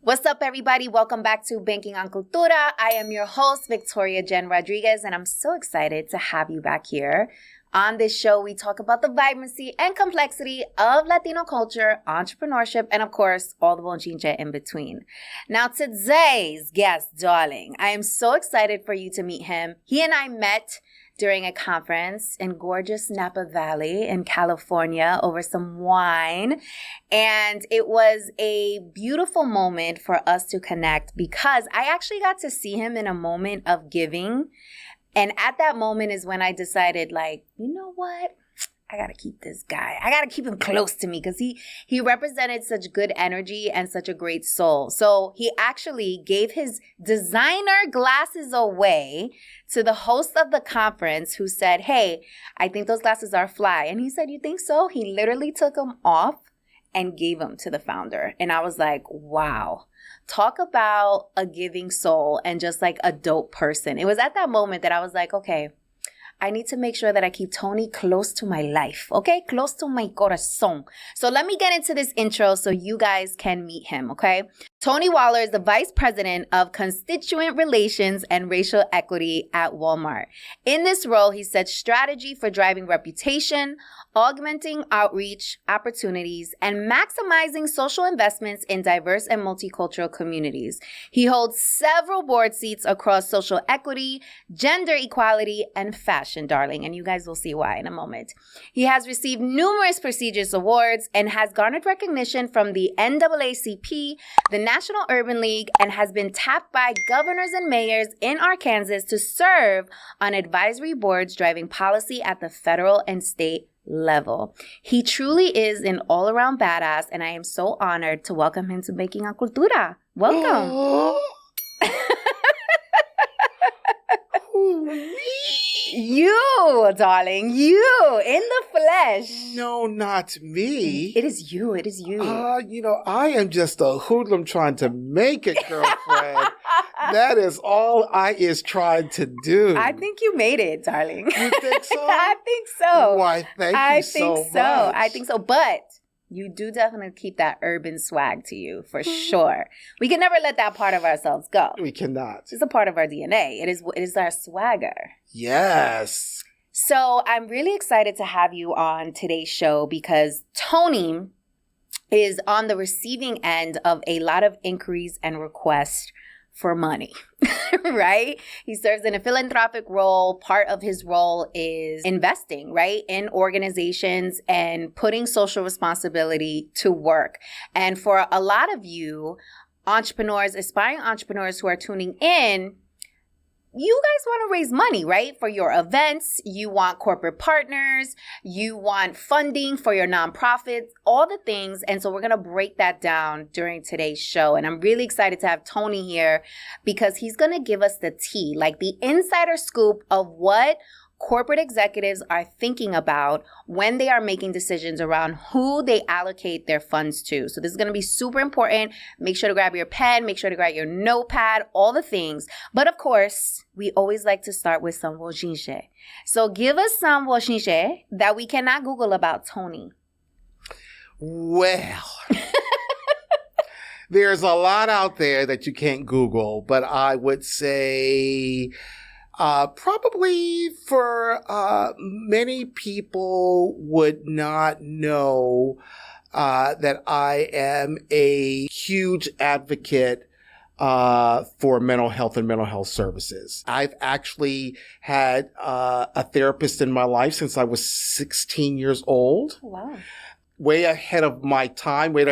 What's up, everybody? Welcome back to Banking on Cultura. I am your host, Victoria Jenn Rodriguez, and I'm so excited to have you back here. On this show, we talk about the vibrancy and complexity of Latino culture, entrepreneurship, and of course, all the bonchinche in between. Now, today's guest, darling, I am so excited for you to meet him. He and I met during a conference in gorgeous Napa Valley in California over some wine. And it was a beautiful moment for us to connect because I actually got to see him in a moment of giving. And at that moment is when I decided, like, you know what? I got to keep this guy. I got to keep him close to me because he represented such good energy and such a great soul. So he actually gave his designer glasses away to the host of the conference who said, hey, I think those glasses are fly. And he said, you think so? He literally took them off and gave them to the founder. And I was like, wow. Talk about a giving soul and just like a dope person. It was at that moment that I was like, okay, I need to make sure that I keep Tony close to my life, okay? Close to my corazón. So let me get into this intro so you guys can meet him, okay? Tony Waller is the Vice President of Constituent Relations and Racial Equity at Walmart. In this role, he sets strategy for driving reputation, augmenting outreach opportunities, and maximizing social investments in diverse and multicultural communities. He holds several board seats across social equity, gender equality, and fashion, darling, and you guys will see why in a moment. He has received numerous prestigious awards and has garnered recognition from the NAACP, the National Urban League, and has been tapped by governors and mayors in Arkansas to serve on advisory boards driving policy at the federal and state level. He truly is an all-around badass, and I am so honored to welcome him to Banking on Cultura. Welcome. You, darling, you in the flesh. No, not me. It is you. It is you. I am just a hoodlum trying to make it, girlfriend. That is all I is trying to do. I think you made it, darling. You think so? I think so. Why, thank you so much. I think so. But you do definitely keep that urban swag to you, for sure. We can never let that part of ourselves go. We cannot. It's a part of our DNA. It is our swagger. Yes. So I'm really excited to have you on today's show because Tony is on the receiving end of a lot of inquiries and requests for money, right? He serves in a philanthropic role. Part of his role is investing, right, in organizations and putting social responsibility to work. And for a lot of you entrepreneurs, aspiring entrepreneurs who are tuning in, you guys want to raise money, right? For your events, you want corporate partners, you want funding for your nonprofits, all the things. And so we're going to break that down during today's show. And I'm really excited to have Tony here because he's going to give us the tea, like the insider scoop of what corporate executives are thinking about when they are making decisions around who they allocate their funds to. So this is going to be super important. Make sure to grab your pen, make sure to grab your notepad, all the things. But of course, we always like to start with some bochinche. So give us some bochinche that we cannot Google about Tony. Well, there's a lot out there that you can't Google, but I would say probably for many people would not know that I am a huge advocate for mental health and mental health services. I've actually had a therapist in my life since I was 16 years old. Wow. Way ahead of my time, way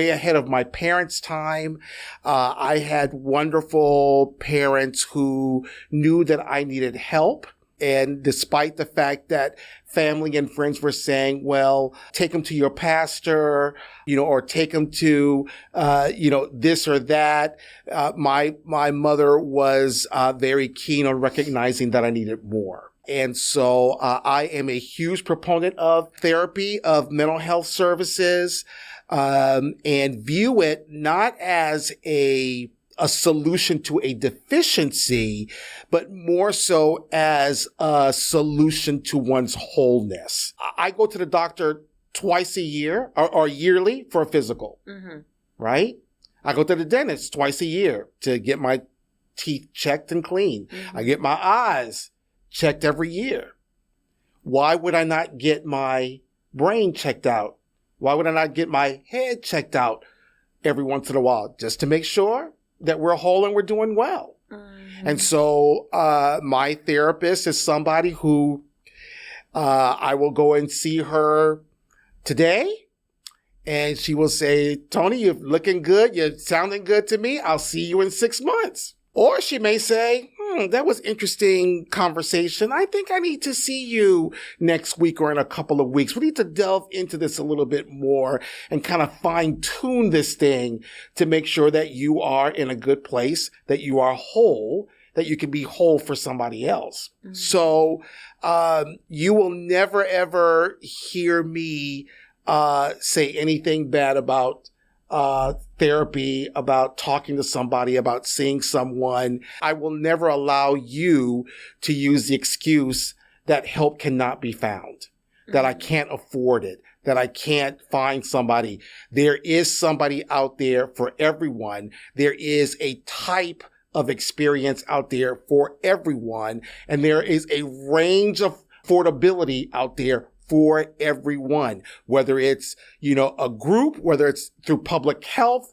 ahead of my parents' time. I had wonderful parents who knew that I needed help. And despite the fact that family and friends were saying, well, take them to your pastor, or take them to, this or that, my mother was very keen on recognizing that I needed more. And so I am a huge proponent of therapy, of mental health services, and view it not as a solution to a deficiency, but more so as a solution to one's wholeness. I go to the doctor twice a year or yearly for a physical, right? I go to the dentist twice a year to get my teeth checked and cleaned. I get my eyes checked every year. Why would I not get my brain checked out? Why would I not get my head checked out every once in a while? Just to make sure that we're whole and we're doing well. And so my therapist is somebody who I will go and see her today. And she will say, Tony, you're looking good. You're sounding good to me. I'll see you in 6 months. Or she may say, that was interesting conversation. I think I need to see you next week or in a couple of weeks. We need to delve into this a little bit more and kind of fine tune this thing to make sure that you are in a good place, that you are whole, that you can be whole for somebody else. So you will never, ever hear me say anything bad about therapy, about talking to somebody, about seeing someone. I will never allow you to use the excuse that help cannot be found, that I can't afford it, that I can't find somebody. There is somebody out there for everyone. There is a type of experience out there for everyone. And there is a range of affordability out there for everyone, whether it's, a group, whether it's through public health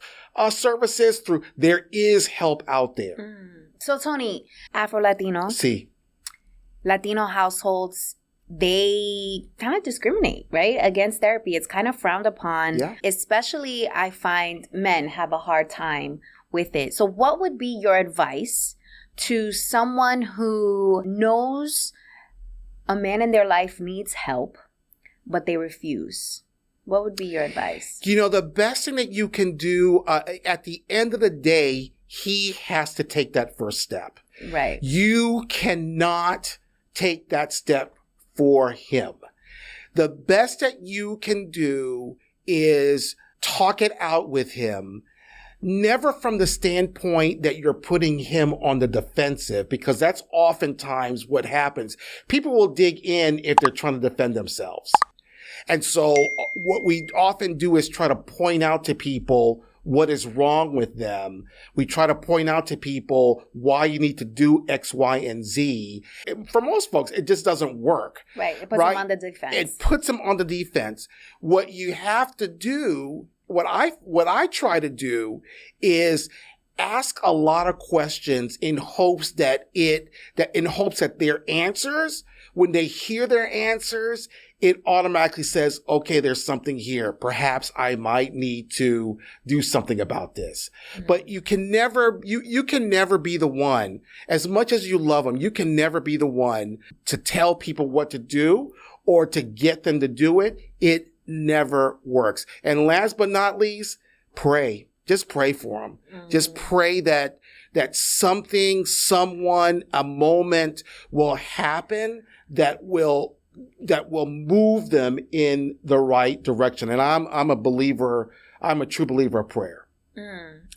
services, there is help out there. So Tony, Afro-Latinos, sí. Latino households, they kind of discriminate, right, against therapy. It's kind of frowned upon, especially I find men have a hard time with it. So what would be your advice to someone who knows a man in their life needs help, but they refuse? What would be your advice? The best thing that you can do at the end of the day, he has to take that first step. Right. You cannot take that step for him. The best that you can do is talk it out with him. Never from the standpoint that you're putting him on the defensive, because that's oftentimes what happens. People will dig in if they're trying to defend themselves. And so what we often do is try to point out to people what is wrong with them. We try to point out to people why you need to do X, Y, and Z. For most folks, it just doesn't work. Right. It puts them on the defense. It puts them on the defense. What you have to do, what I try to do is ask a lot of questions in hopes that their answers, when they hear their answers, it automatically says, okay, there's something here. Perhaps I might need to do something about this. But you can never be the one, as much as you love them, you can never be the one to tell people what to do or to get them to do it. It never works. And last but not least, pray. Just pray for them. Just pray that something, someone, a moment will happen that will move them in the right direction. And I'm a true believer of prayer.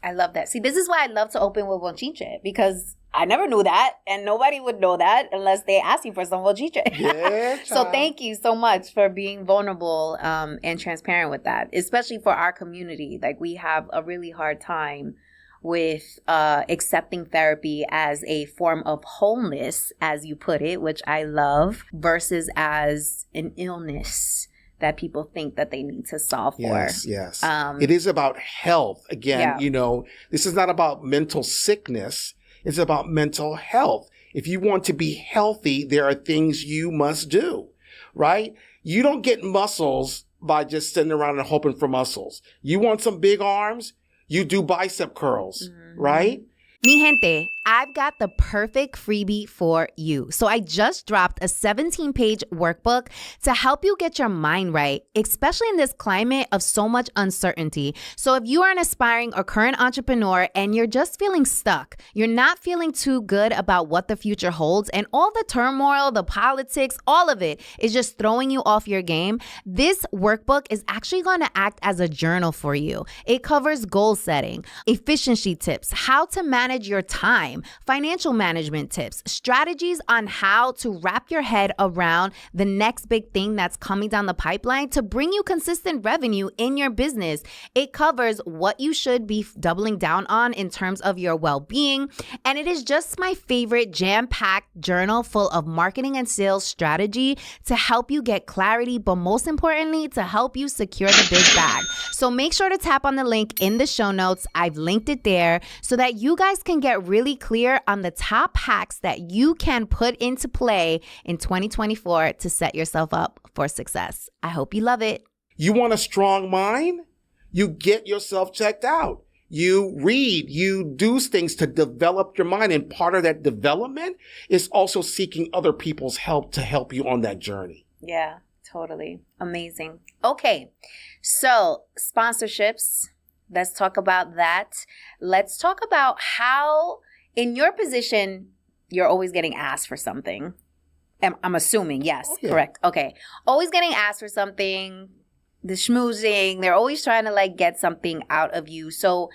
I love that. See, this is why I love to open with bochinche, because I never knew that, and nobody would know that unless they ask you for some bochinche. Yeah, so thank you so much for being vulnerable and transparent with that, especially for our community. Like, we have a really hard time with accepting therapy as a form of wholeness, as you put it, which I love, versus as an illness that people think that they need to solve for. Yes. It is about health. Again, this is not about mental sickness. It's about mental health. If you want to be healthy, there are things you must do, right? You don't get muscles by just sitting around and hoping for muscles. You want some big arms? You do bicep curls, right? Mi gente, I've got the perfect freebie for you. So I just dropped a 17-page workbook to help you get your mind right, especially in this climate of so much uncertainty. So if you are an aspiring or current entrepreneur and you're just feeling stuck, you're not feeling too good about what the future holds, and all the turmoil, the politics, all of it is just throwing you off your game, this workbook is actually going to act as a journal for you. It covers goal setting, efficiency tips, how to manage your time, time, financial management tips, strategies on how to wrap your head around the next big thing that's coming down the pipeline to bring you consistent revenue in your business. It covers what you should be doubling down on in terms of your well-being. And it is just my favorite jam-packed journal full of marketing and sales strategy to help you get clarity, but most importantly, to help you secure the big bag. So make sure to tap on the link in the show notes. I've linked it there so that you guys can get really clear on the top hacks that you can put into play in 2024 to set yourself up for success. I hope you love it. You want a strong mind? You get yourself checked out. You read, you do things to develop your mind. And part of that development is also seeking other people's help to help you on that journey. Yeah, totally. Amazing. Okay. So sponsorships, let's talk about that. Let's talk about how in your position, you're always getting asked for something. I'm assuming, yes, correct. Okay. Always getting asked for something. The schmoozing, they're always trying to like get something out of you. So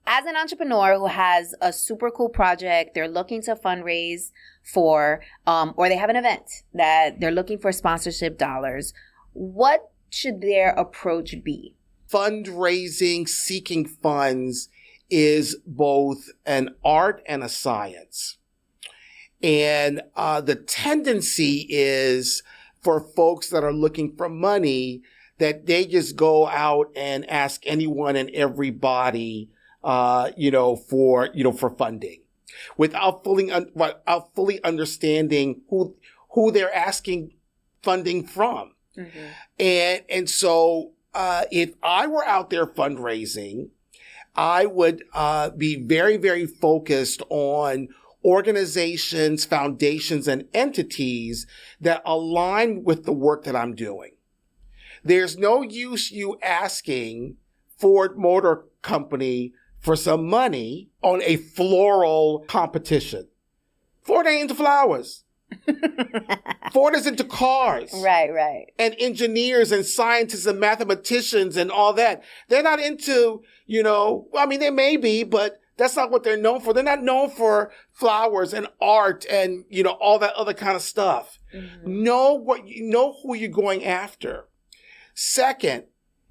as an entrepreneur who has a super cool project, they're looking to fundraise for, or they have an event that they're looking for sponsorship dollars, what should their approach be? Fundraising, seeking funds is both an art and a science. And the tendency is for folks that are looking for money that they just go out and ask anyone and everybody, for funding, without fully understanding who they're asking funding from. Mm-hmm. And so, if I were out there fundraising, I would be very, very focused on organizations, foundations, and entities that align with the work that I'm doing. There's no use you asking Ford Motor Company for some money on a floral competition. Ford ain't into flowers. Ford is into cars. Right. And engineers and scientists and mathematicians and all that. They're not into, they may be, but that's not what they're known for. They're not known for flowers and art and, all that other kind of stuff. Mm-hmm. Know who you're going after. Second,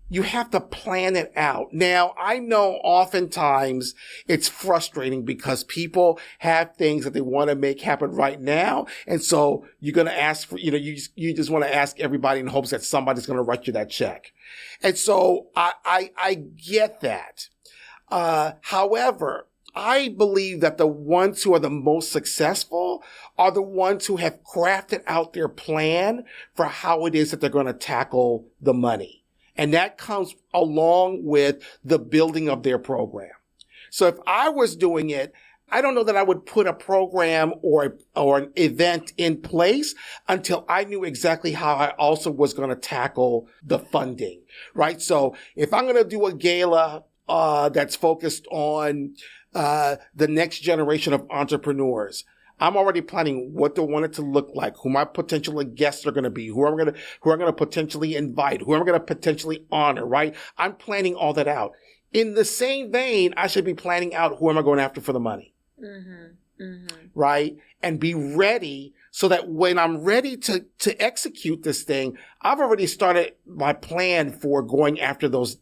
you have to plan it out. Now, I know oftentimes it's frustrating because people have things that they want to make happen right now. And so you're going to ask for, you just want to ask everybody in hopes that somebody's going to write you that check. And so I get that. However, I believe that the ones who are the most successful are the ones who have crafted out their plan for how it is that they're going to tackle the money. And that comes along with the building of their program. So if I was doing it, I don't know that I would put a program or an event in place until I knew exactly how I also was going to tackle the funding, right? So if I'm going to do a gala that's focused on the next generation of entrepreneurs, I'm already planning what do I want it to look like, who my potential guests are going to be, who I'm going to potentially invite, who I'm going to potentially honor, right? I'm planning all that out. In the same vein, I should be planning out who am I going after for the money, right? And be ready so that when I'm ready to execute this thing, I've already started my plan for going after those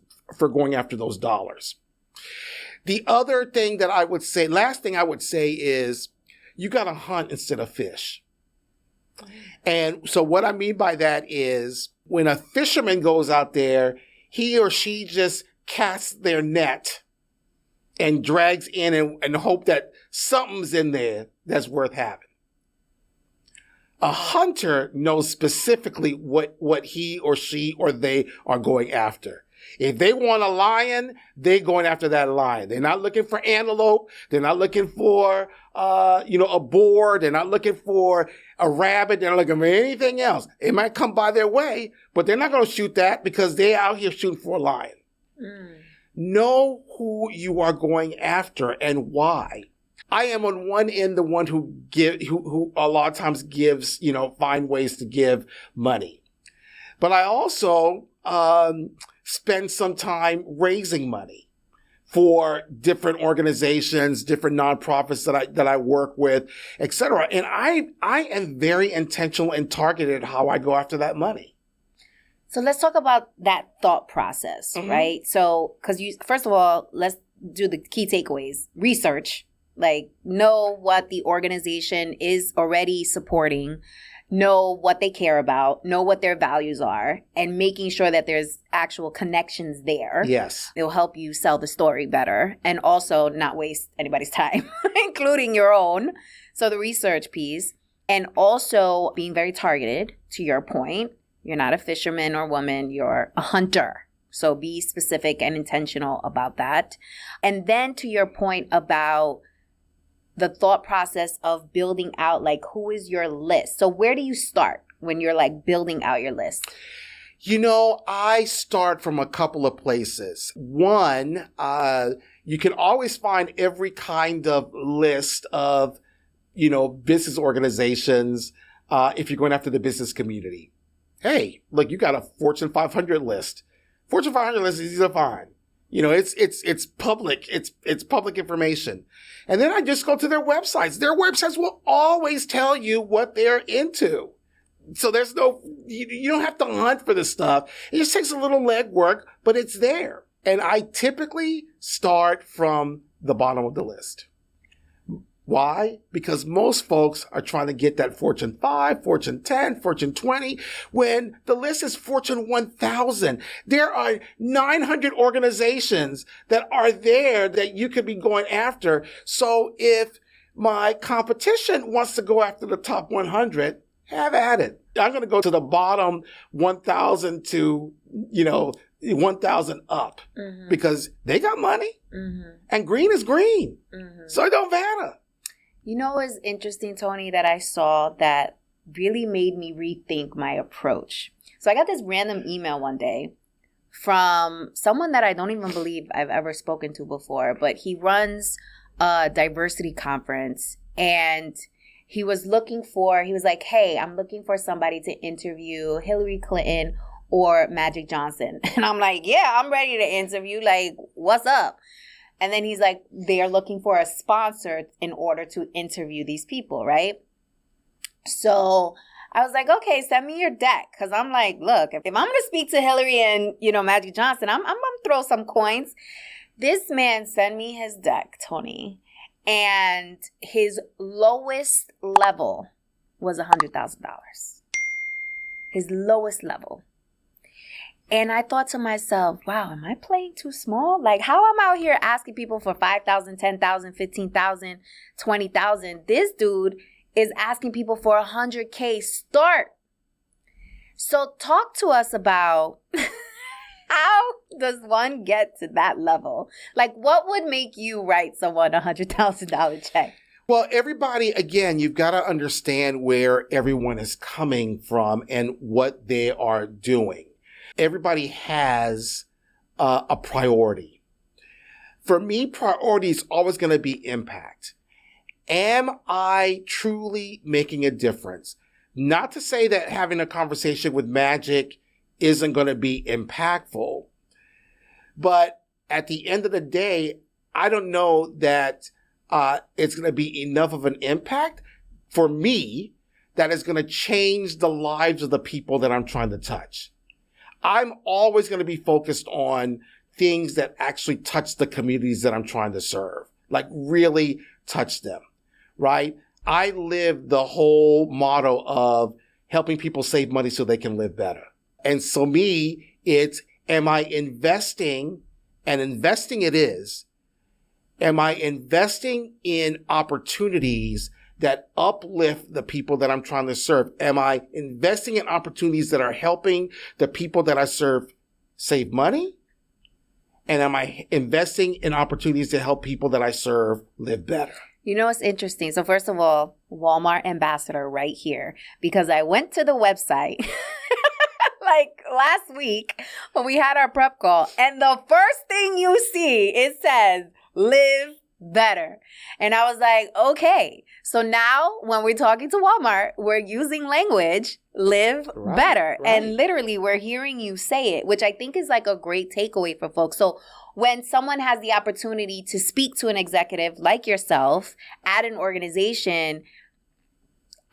dollars. The other thing that I would say, last thing I would say is you got to hunt instead of fish. And so what I mean by that is when a fisherman goes out there, he or she just casts their net and drags in and hope that something's in there that's worth having. A hunter knows specifically what he or she or they are going after. If they want a lion, they're going after that lion. They're not looking for antelope. They're not looking for, a boar. They're not looking for a rabbit. They're not looking for anything else. It might come by their way, but they're not going to shoot that because they're out here shooting for a lion. Know who you are going after and why. I am on one end the one who a lot of times gives, find ways to give money. But I also spend some time raising money for different organizations, different nonprofits that I work with, et cetera. And I am very intentional and targeted how I go after that money. So let's talk about that thought process, right? So, first of all, let's do the key takeaways. Research, like know what the organization is already supporting, know what they care about, know what their values are, and making sure that there's actual connections there. Yes. It'll help you sell the story better and also not waste anybody's time, including your own. So the research piece, and also being very targeted, to your point. You're not a fisherman or woman, you're a hunter. So be specific and intentional about that. And then to your point about the thought process of building out, like, who is your list? So where do you start when you're like building out your list? You know, I start from a couple of places. One, you can always find every kind of list of, business organizations if you're going after the business community. Hey, look, you got a Fortune 500 list. Fortune 500 list is easy to find. It's public. It's public information. And then I just go to their websites. Their websites will always tell you what they're into. So there's you don't have to hunt for this stuff. It just takes a little legwork, but it's there. And I typically start from the bottom of the list. Why? Because most folks are trying to get that Fortune 5, Fortune 10, Fortune 20, when the list is Fortune 1000. There are 900 organizations that are there that you could be going after. So if my competition wants to go after the top 100, have at it. I'm going to go to the bottom 1,000 to, 1,000 up because they got money and green is green. So it don't matter. You know what's interesting, Tony, that I saw that really made me rethink my approach? So I got this random email one day from someone that I don't even believe I've ever spoken to before, but he runs a diversity conference, and he was like, hey, I'm looking for somebody to interview Hillary Clinton or Magic Johnson. And I'm like, yeah, I'm ready to interview. Like, what's up? And then he's like, they are looking for a sponsor in order to interview these people, right? So I was like, okay, send me your deck. Because I'm like, look, if I'm going to speak to Hillary and, Magic Johnson, I'm going to throw some coins. This man sent me his deck, Tony. And his lowest level was $100,000. His lowest level. And I thought to myself, wow, am I playing too small? Like, how I'm out here asking people for 5,000, 10,000, 15,000, 20,000. This dude is asking people for $100K start. So talk to us about how does one get to that level? Like, what would make you write someone a $100,000 check? Well, everybody, again, you've got to understand where everyone is coming from and what they are doing. Everybody has a priority. For me, priority is always going to be impact. Am I truly making a difference? Not to say that having a conversation with Magic isn't going to be impactful, but at the end of the day, I don't know that it's going to be enough of an impact for me that is going to change the lives of the people that I'm trying to touch. I'm always going to be focused on things that actually touch the communities that I'm trying to serve, like really touch them, right? I live the whole motto of helping people save money so they can live better. And so me, it's, am I investing, and investing it is, am I investing in opportunities that uplift the people that I'm trying to serve? Am I investing in opportunities that are helping the people that I serve save money? And am I investing in opportunities to help people that I serve live better? You know what's interesting? So first of all, Walmart ambassador right here, because I went to the website like last week when we had our prep call, and the first thing you see, it says live better. And I was like, okay. So now when we're talking to Walmart, we're using language, live better. Right. And literally we're hearing you say it, which I think is like a great takeaway for folks. So when someone has the opportunity to speak to an executive like yourself at an organization,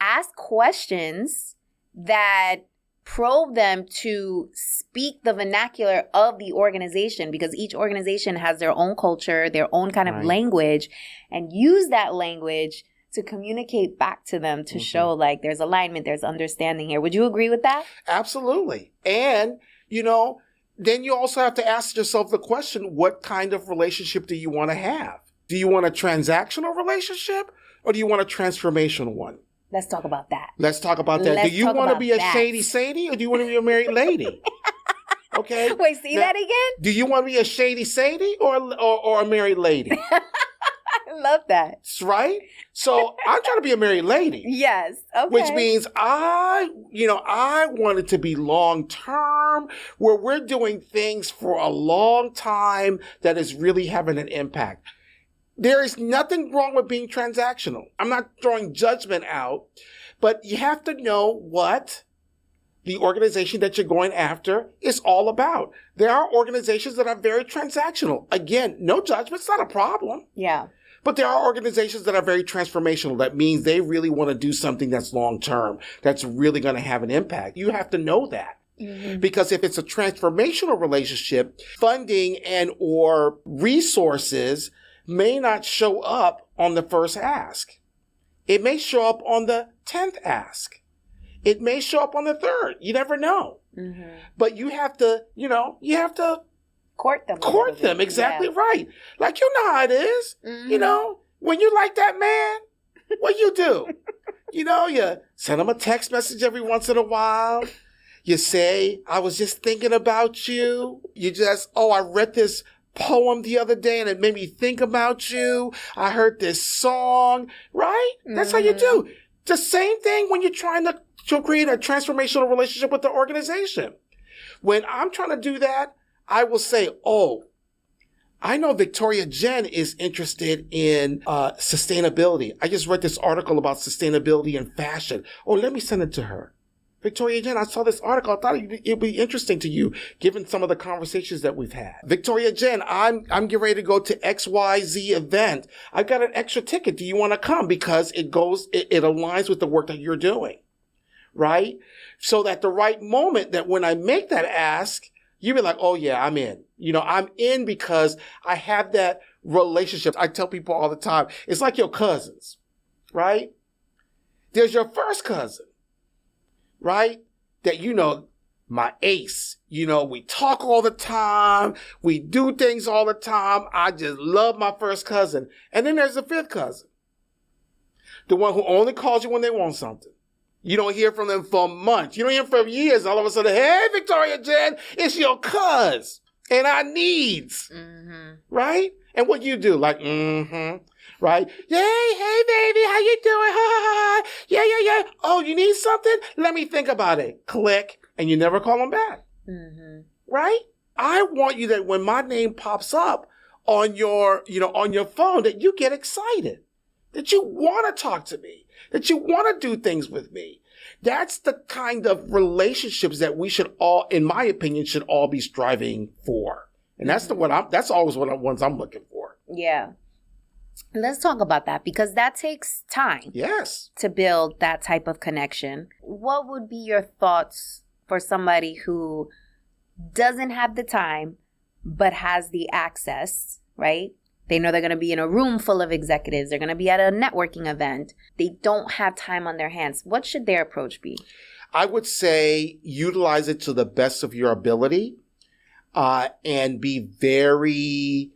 ask questions that probe them to speak the vernacular of the organization, because each organization has their own culture, their own kind of language, and use that language to communicate back to them to show like there's alignment, there's understanding here. Would you agree with that? Absolutely. And, you know, then you also have to ask yourself the question, what kind of relationship do you want to have? Do you want a transactional relationship or do you want a transformational one? Let's talk about that. Let's talk about that. Do you want to be a shady Sadie or do you want to be a married lady? Okay. Wait, see that again? Do you want to be a shady Sadie or a married lady? I love that. That's right. So I'm trying to be a married lady. Yes. Okay. Which means I want it to be long term, where we're doing things for a long time that is really having an impact. There is nothing wrong with being transactional. I'm not throwing judgment out, but you have to know what the organization that you're going after is all about. There are organizations that are very transactional. Again, no judgment. It's not a problem. Yeah. But there are organizations that are very transformational. That means they really want to do something that's long term, that's really going to have an impact. You have to know that. Mm-hmm. Because if it's a transformational relationship, funding and or resources may not show up on the first ask. It may show up on the 10th ask. It may show up on the 3rd. You never know. Mm-hmm. But you have to, court them. Court them, exactly right. Like, you know how it is. Mm-hmm. You know, when you like that man, what you do? You send them a text message every once in a while. You say, I was just thinking about you. You just, I read this poem the other day and it made me think about you. I heard this song, right? That's how you do. The same thing when you're trying to create a transformational relationship with the organization. When I'm trying to do that, I will say, I know Victoria Jenn is interested in sustainability. I just read this article about sustainability in fashion. Let me send it to her. Victoria Jenn, I saw this article. I thought it'd be interesting to you, given some of the conversations that we've had. Victoria Jenn, I'm getting ready to go to XYZ event. I've got an extra ticket. Do you want to come? Because it aligns with the work that you're doing, right? So that the right moment that when I make that ask, you'll be like, oh yeah, I'm in. I'm in because I have that relationship. I tell people all the time, it's like your cousins, right? There's your first cousin, right? That, my ace, we talk all the time. We do things all the time. I just love my first cousin. And then there's the 5th cousin, the one who only calls you when they want something. You don't hear from them for months. You don't hear from them for years. All of a sudden, hey, Victoria Jenn, it's your cuz and our needs, right? And what you do, like, right? Yay, hey, baby, how you doing? Ha, ha, ha. Yeah. Oh, you need something? Let me think about it. Click, and you never call them back, right? I want you that when my name pops up on your phone, that you get excited, that you want to talk to me, that you want to do things with me. That's the kind of relationships that we should all, in my opinion, should all be striving for. And that's that's always one of the ones I'm looking for. Yeah. Let's talk about that, because that takes time. Yes. To build that type of connection. What would be your thoughts for somebody who doesn't have the time but has the access, right? They know they're going to be in a room full of executives. They're going to be at a networking event. They don't have time on their hands. What should their approach be? I would say utilize it to the best of your ability, and be very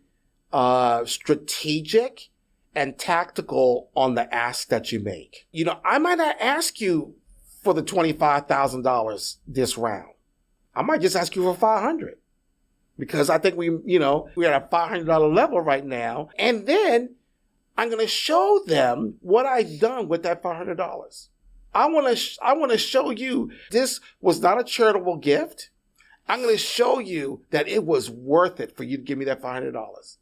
strategic and tactical on the ask that you make. I might not ask you for the $25,000 this round. I might just ask you for $500. Because I think we're at a $500 level right now. And then I'm going to show them what I've done with that $500. I want to show you this was not a charitable gift. I'm going to show you that it was worth it for you to give me that $500.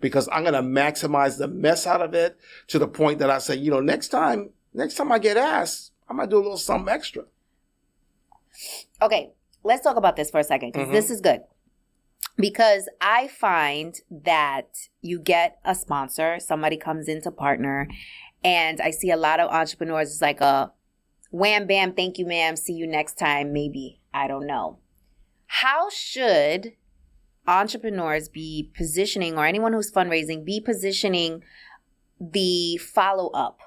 because I'm going to maximize the mess out of it to the point that I say, next time I get asked, I'm going to do a little something extra. Okay, let's talk about this for a second, because this is good. Because I find that you get a sponsor, somebody comes in to partner, and I see a lot of entrepreneurs, it's like a wham, bam, thank you, ma'am, see you next time, maybe. I don't know. How should entrepreneurs be positioning, or anyone who's fundraising, be positioning the follow-up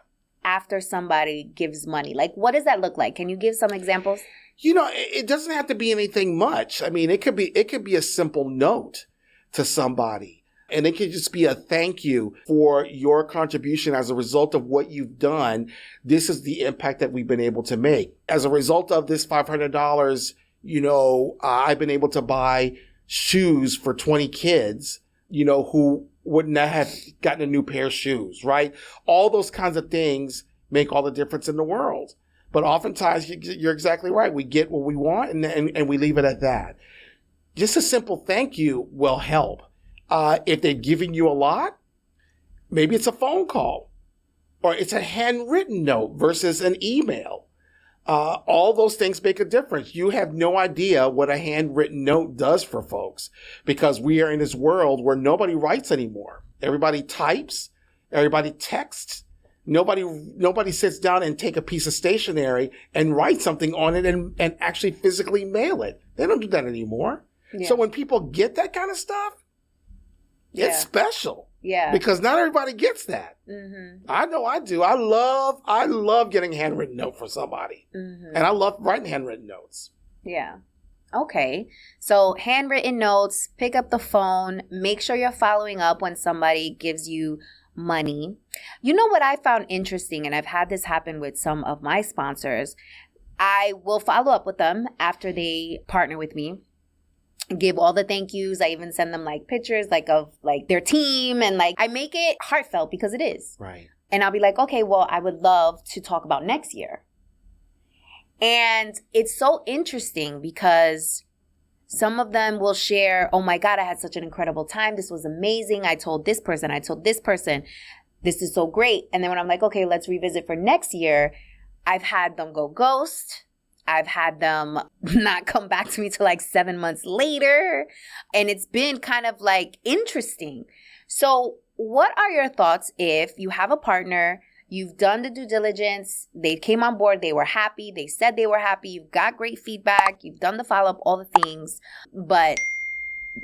after somebody gives money? Like, what does that look like? Can you give some examples? It doesn't have to be anything much. I mean, it could be a simple note to somebody, and it could just be a thank you for your contribution as a result of what you've done. This is the impact that we've been able to make. As a result of this $500, I've been able to buy shoes for 20 kids, who would not have gotten a new pair of shoes, right? All those kinds of things make all the difference in the world. But oftentimes, you're exactly right. We get what we want, and we leave it at that. Just a simple thank you will help. If they're giving you a lot, maybe it's a phone call, or it's a handwritten note versus an email. All those things make a difference. You have no idea what a handwritten note does for folks, because we are in this world where nobody writes anymore. Everybody types, everybody texts. Nobody sits down and take a piece of stationery and write something on it and actually physically mail it. They don't do that anymore. Yeah. So when people get that kind of stuff, it's special. Yeah. Because not everybody gets that. Mm-hmm. I know I do. I love getting a handwritten note for somebody. Mm-hmm. And I love writing handwritten notes. Yeah. Okay. So handwritten notes, pick up the phone, make sure you're following up when somebody gives you money. You know what I found interesting, and I've had this happen with some of my sponsors, I will follow up with them after they partner with me, give all the thank yous. I even send them like pictures of their team, and I make it heartfelt, because it is. Right. And I'll be like, okay, well, I would love to talk about next year. And it's so interesting because some of them will share, oh my God, I had such an incredible time. This was amazing. I told this person. This is so great. And then when I'm like, okay, let's revisit for next year, I've had them go ghost. I've had them not come back to me till 7 months later. And it's been kind of interesting. So what are your thoughts if you have a partner, you've done the due diligence, they came on board, they were happy, they said they were happy, you've got great feedback, you've done the follow-up, all the things, but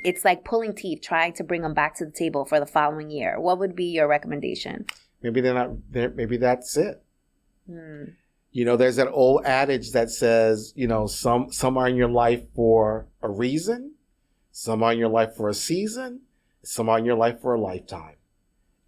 it's like pulling teeth, trying to bring them back to the table for the following year. What would be your recommendation? Maybe they're not there. Maybe that's it. There's that old adage that says, some are in your life for a reason, some are in your life for a season, some are in your life for a lifetime.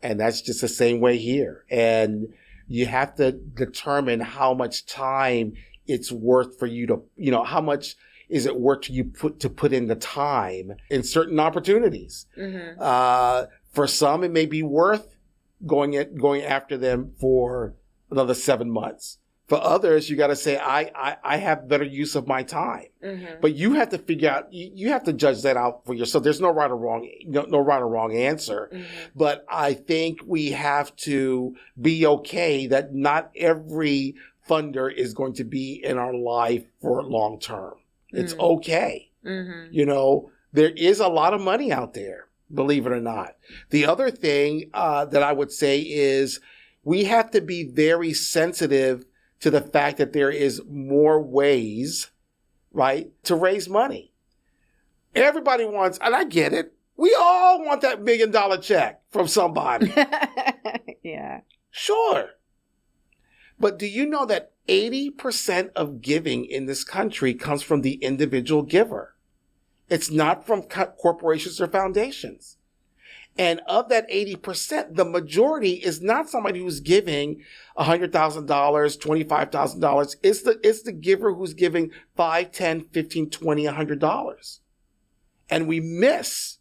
And that's just the same way here. And you have to determine how much time it's worth for you to, how much is it worth you to put in the time in certain opportunities. Mm-hmm. For some, it may be worth going after them for another 7 months. For others, you got to say, I have better use of my time. Mm-hmm. But you have to figure out, you have to judge that out for yourself. There's no right or wrong answer. Mm-hmm. But I think we have to be okay that not every funder is going to be in our life for long term. It's okay. Mm-hmm. There is a lot of money out there, believe it or not. The other thing that I would say is we have to be very sensitive to the fact that there is more ways, right, to raise money. Everybody wants, and I get it, we all want that $1 million check from somebody. Yeah. Sure. But do you know that 80% of giving in this country comes from the individual giver? It's not from corporations or foundations. And of that 80%, the majority is not somebody who's giving $100,000, $25,000. It's the giver who's giving $5, $10, $15, $20, $100. And we miss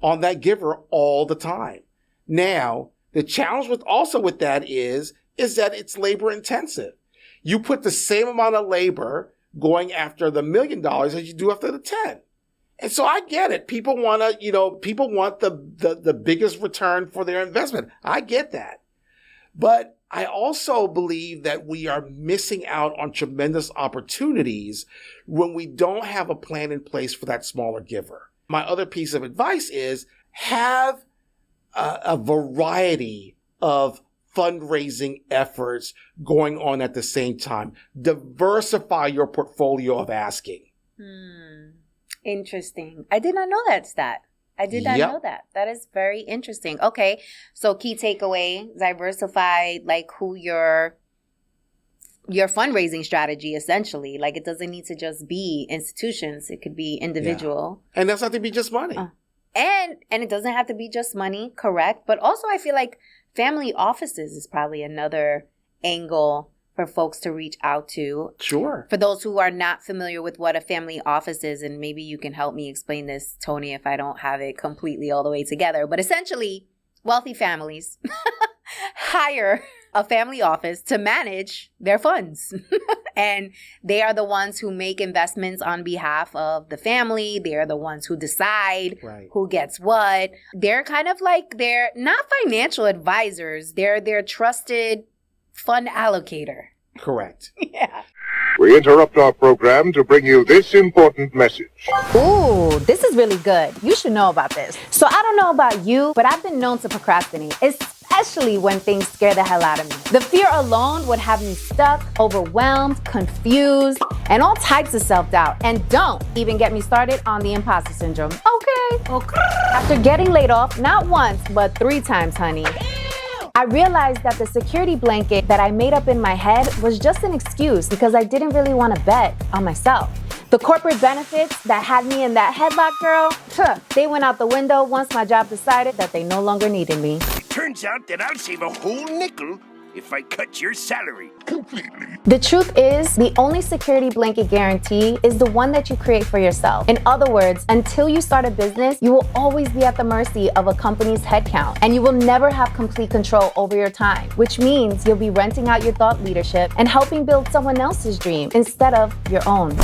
on that giver all the time. Now, the challenge with that is that it's labor intensive. You put the same amount of labor going after the $1 million as you do after the 10. And so I get it. People want to, people want the biggest return for their investment. I get that. But I also believe that we are missing out on tremendous opportunities when we don't have a plan in place for that smaller giver. My other piece of advice is have a variety of fundraising efforts going on at the same time. Diversify your portfolio of asking. Interesting. I did not know that stat. I did not know that. That is very interesting. Okay. So key takeaway, diversify like who your fundraising strategy essentially. Like it doesn't need to just be institutions. It could be individual. Yeah. And it doesn't have to be just money. And it doesn't have to be just money, correct? But also I feel like family offices is probably another angle for folks to reach out to. Sure. For those who are not familiar with what a family office is, and maybe you can help me explain this, Tony, if I don't have it completely all the way together. But essentially, wealthy families hire a family office to manage their funds. And they are the ones who make investments on behalf of the family. They are the ones who decide who gets what. They're kind of like, they're not financial advisors. They're their trusted fund allocator. Correct. Yeah. We interrupt our program to bring you this important message. Ooh, this is really good. You should know about this. So I don't know about you, but I've been known to procrastinate, especially when things scare the hell out of me. The fear alone would have me stuck, overwhelmed, confused, and all types of self-doubt. And don't even get me started on the imposter syndrome. Okay. After getting laid off, not once, but 3 times, honey, I realized that the security blanket that I made up in my head was just an excuse because I didn't really want to bet on myself. The corporate benefits that had me in that headlock, girl, they went out the window once my job decided that they no longer needed me. Turns out that I'll save a whole nickel if I cut your salary completely. The truth is, the only security blanket guarantee is the one that you create for yourself. In other words, until you start a business, you will always be at the mercy of a company's headcount, and you will never have complete control over your time, which means you'll be renting out your thought leadership and helping build someone else's dream instead of your own.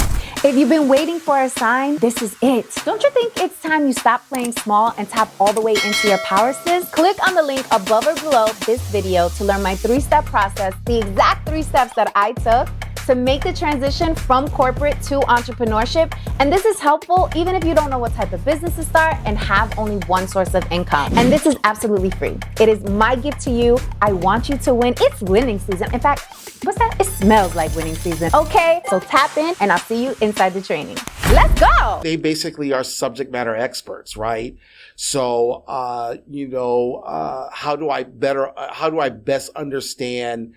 If you've been waiting for a sign, this is it. Don't you think it's time you stop playing small and tap all the way into your power, sis? Click on the link above or below this video to learn my 3-step process, the exact 3 steps that I took to make the transition from corporate to entrepreneurship. And this is helpful even if you don't know what type of business to start and have only one source of income. And this is absolutely free. It is my gift to you. I want you to win. It's winning season. In fact, what's that? It smells like winning season. Okay, so tap in and I'll see you inside the training. Let's go. They basically are subject matter experts, right? So, how do I best understand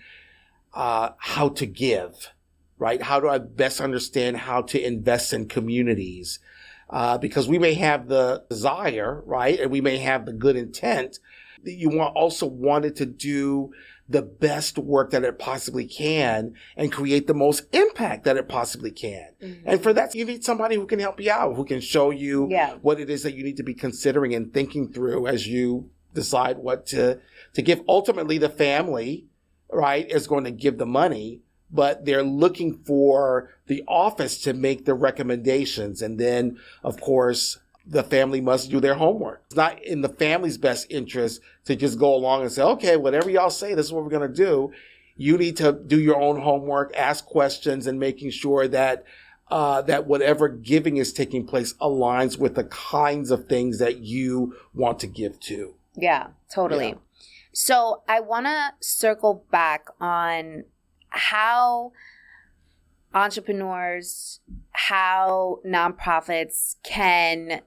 how to give, right? How do I best understand how to invest in communities? Because we may have the desire, right? And we may have the good intent. You also wanted to do the best work that it possibly can and create the most impact that it possibly can. Mm-hmm. And for that, you need somebody who can help you out, who can show you what it is that you need to be considering and thinking through as you decide what to give. Ultimately, the family, right, is going to give the money, but they're looking for the office to make the recommendations. And then, of course, the family must do their homework. It's not in the family's best interest to just go along and say, okay, whatever y'all say, this is what we're going to do. You need to do your own homework, ask questions, and making sure that that whatever giving is taking place aligns with the kinds of things that you want to give to. Yeah, totally. Yeah. So I want to circle back on how entrepreneurs, how nonprofits can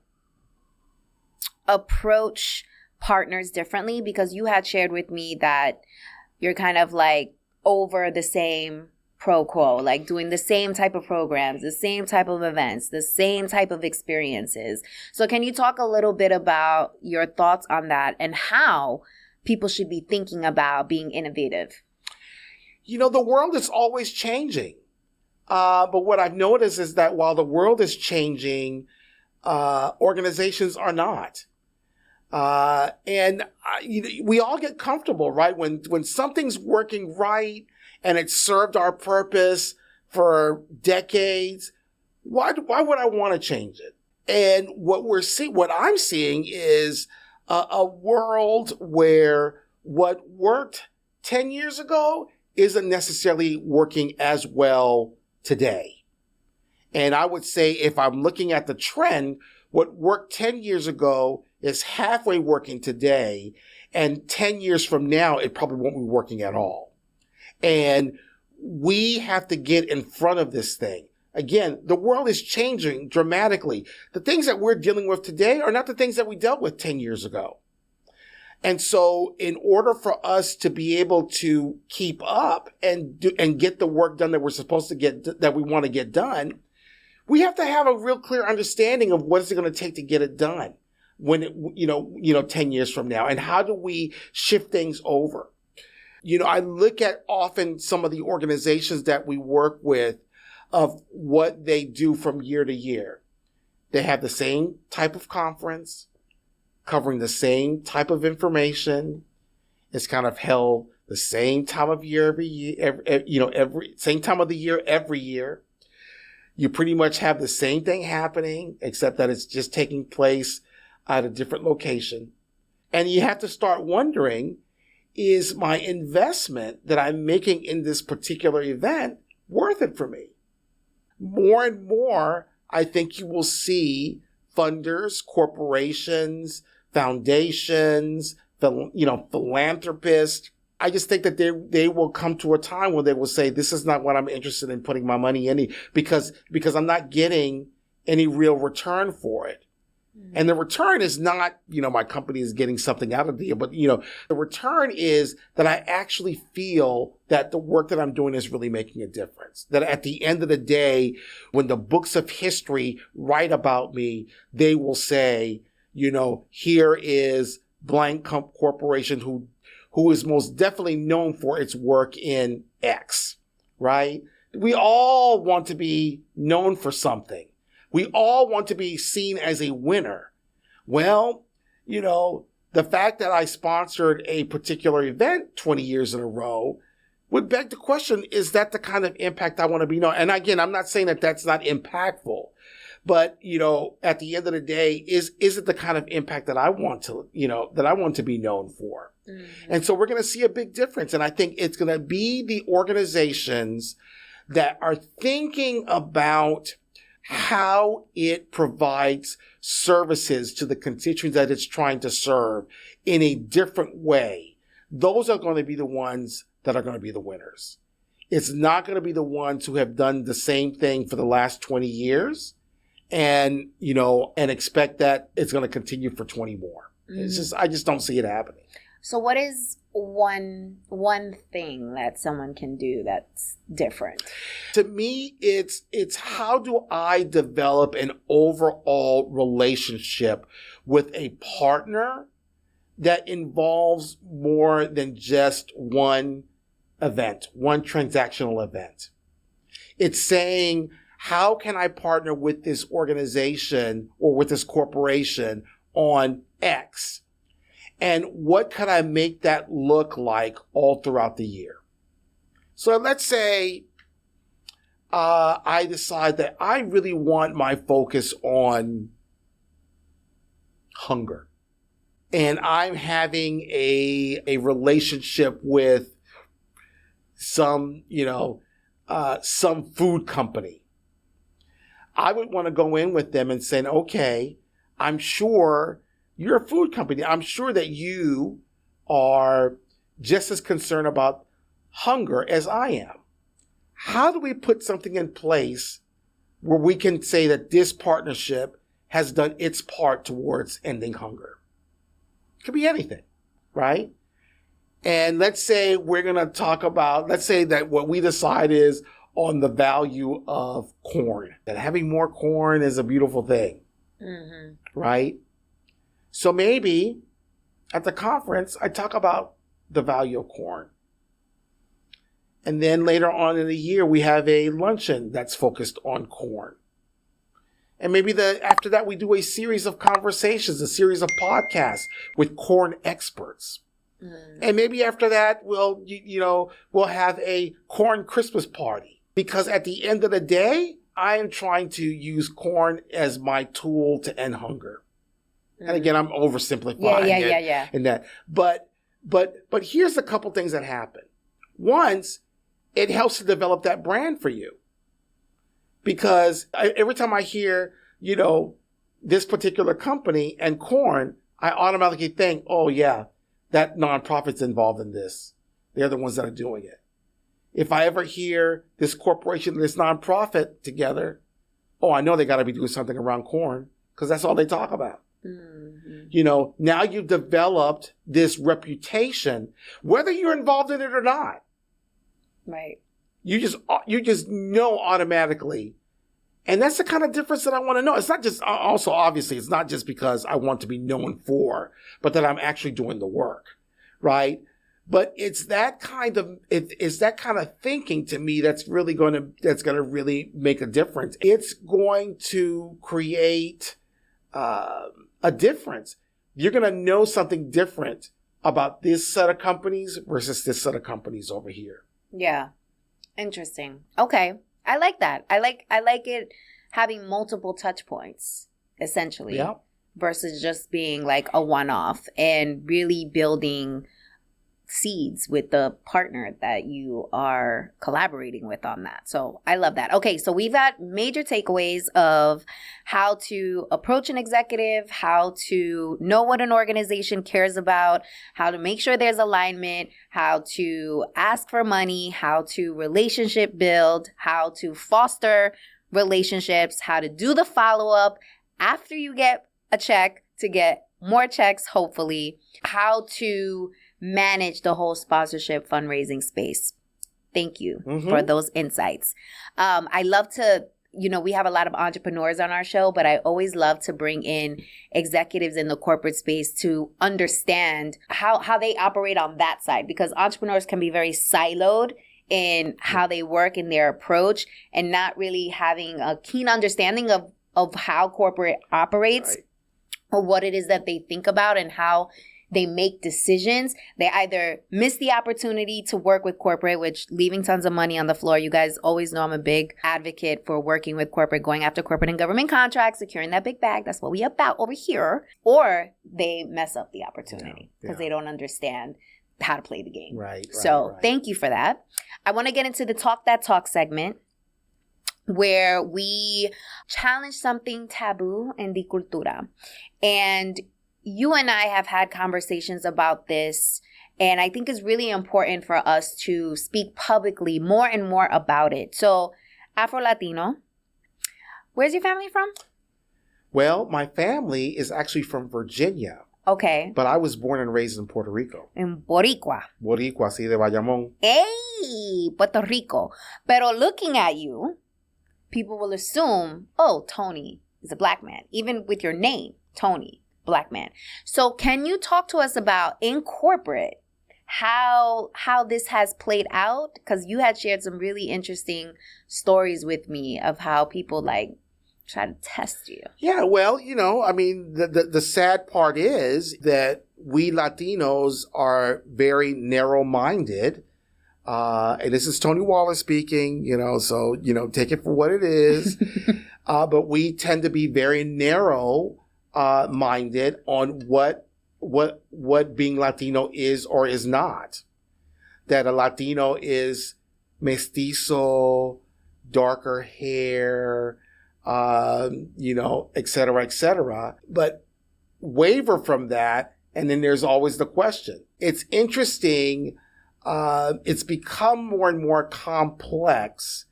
approach partners differently, because you had shared with me that you're kind of like over the same pro quo, like doing the same type of programs, the same type of events, the same type of experiences. So can you talk a little bit about your thoughts on that and how people should be thinking about being innovative? You know, the world is always changing. But what I've noticed is that while the world is changing, organizations are not. We all get comfortable, right? When something's working right and it's served our purpose for decades, why would I want to change it? And what I'm seeing is a world where what worked 10 years ago isn't necessarily working as well today. And I would say if I'm looking at the trend, what worked 10 years ago is halfway working today. And 10 years from now, it probably won't be working at all. And we have to get in front of this thing. Again, the world is changing dramatically. The things that we're dealing with today are not the things that we dealt with 10 years ago. And so in order for us to be able to keep up and get the work done that we're supposed to get, that we want to get done, we have to have a real clear understanding of what is it going to take to get it done when it, 10 years from now, and how do we shift things over? I look at often some of the organizations that we work with of what they do from year to year. They have the same type of conference, covering the same type of information. It's kind of held the same time of year every year, same time of the year every year. You pretty much have the same thing happening, except that it's just taking place at a different location. And you have to start wondering, is my investment that I'm making in this particular event worth it for me? More and more, I think you will see funders, corporations, foundations, philanthropists. I just think that they will come to a time where they will say, this is not what I'm interested in putting my money in because I'm not getting any real return for it. And the return is not, my company is getting something out of the deal, but, the return is that I actually feel that the work that I'm doing is really making a difference. That at the end of the day, when the books of history write about me, they will say, here is blank corporation who is most definitely known for its work in X, right? We all want to be known for something. We all want to be seen as a winner. Well, the fact that I sponsored a particular event 20 years in a row would beg the question, is that the kind of impact I want to be known? And again, I'm not saying that that's not impactful, but, at the end of the day, is it the kind of impact that I want to be known for? Mm-hmm. And so we're going to see a big difference. And I think it's going to be the organizations that are thinking about how it provides services to the constituents that it's trying to serve in a different way. Those are going to be the ones that are going to be the winners. It's not going to be the ones who have done the same thing for the last 20 years and expect that it's going to continue for 20 more. Mm-hmm. I just don't see it happening. So what is one thing that someone can do that's different? To me, it's how do I develop an overall relationship with a partner that involves more than just one event, one transactional event. It's saying, how can I partner with this organization or with this corporation on X? And what could I make that look like all throughout the year? So let's say I decide that I really want my focus on hunger. And I'm having a relationship with some food company. I would want to go in with them and say, okay, I'm sure you're a food company. I'm sure that you are just as concerned about hunger as I am. How do we put something in place where we can say that this partnership has done its part towards ending hunger? It could be anything, right? And let's say let's say that what we decide is on the value of corn, that having more corn is a beautiful thing, mm-hmm. right? So maybe at the conference, I talk about the value of corn. And then later on in the year, we have a luncheon that's focused on corn. And maybe after that, we do a series of conversations, a series of podcasts with corn experts. Mm. And maybe after that, we'll have a corn Christmas party. Because at the end of the day, I am trying to use corn as my tool to end hunger. And again, I'm oversimplifying it in that. But here's a couple things that happen. Once, it helps to develop that brand for you. Because every time I hear, this particular company and corn, I automatically think, oh yeah, that nonprofit's involved in this. They're the ones that are doing it. If I ever hear this corporation and this nonprofit together, oh, I know they got to be doing something around corn because that's all they talk about. Mm-hmm. Now you've developed this reputation, whether you're involved in it or not. Right. You just know automatically. And that's the kind of difference that I want to know. It's not just, also obviously, it's not just because I want to be known for, but that I'm actually doing the work, right? But it's that kind of thinking to me that's going to really make a difference. It's going to create a difference. You're going to know something different about this set of companies versus this set of companies over here. Yeah. Interesting. Okay. I like that. I like it having multiple touch points, essentially. Yeah. Versus just being like a one-off and really building seeds with the partner that you are collaborating with on that. So I love that. Okay, so we've got major takeaways of how to approach an executive, how to know what an organization cares about, how to make sure there's alignment, how to ask for money, how to relationship build, how to foster relationships, how to do the follow-up after you get a check to get more checks, hopefully, how to manage the whole sponsorship fundraising space. Thank you for those insights. I love to, we have a lot of entrepreneurs on our show, but I always love to bring in executives in the corporate space to understand how they operate on that side, because entrepreneurs can be very siloed in how they work in their approach and not really having a keen understanding of how corporate operates, right, or what it is that they think about and how they make decisions. They either miss the opportunity to work with corporate, which leaving tons of money on the floor. You guys always know I'm a big advocate for working with corporate, going after corporate and government contracts, securing that big bag. That's what we about over here. Or they mess up the opportunity because they don't understand how to play the game. Right. So thank you for that. I want to get into the Talk That Talk segment, where we challenge something taboo in the cultura. And you and I have had conversations about this, and I think it's really important for us to speak publicly more and more about it. So, Afro-Latino, where's your family from? Well, my family is actually from Virginia. Okay. But I was born and raised in Puerto Rico. In Boricua. Boricua, sí, de Bayamón. Hey, Puerto Rico. Pero looking at you, people will assume, oh, Tony is a black man. Even with your name, Tony. Black man. So can you talk to us about in corporate how this has played out? Because you had shared some really interesting stories with me of how people try to test you. Yeah, well, the sad part is that we Latinos are very narrow-minded. And this is Tony Wallace speaking, so, take it for what it is. But we tend to be very narrow minded on what being Latino is or is not. That a Latino is mestizo, darker hair, et cetera, et cetera. But waver from that, and then there's always the question. It's interesting. It's become more and more complex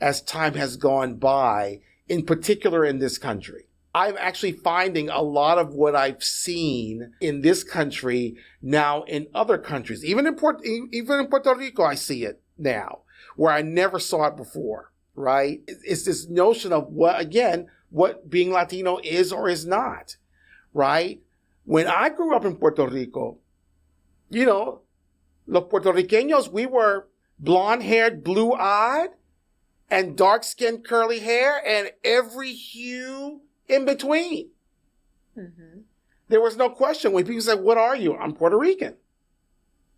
as time has gone by, in particular in this country. I'm actually finding a lot of what I've seen in this country now in other countries. Even in Puerto Rico, I see it now, where I never saw it before, right? It's this notion of what being Latino is or is not, right? When I grew up in Puerto Rico, los Puertorriqueños, we were blonde-haired, blue-eyed, and dark-skinned, curly hair, and every hue in between. Mm-hmm. There was no question when people said, what are you? I'm Puerto Rican.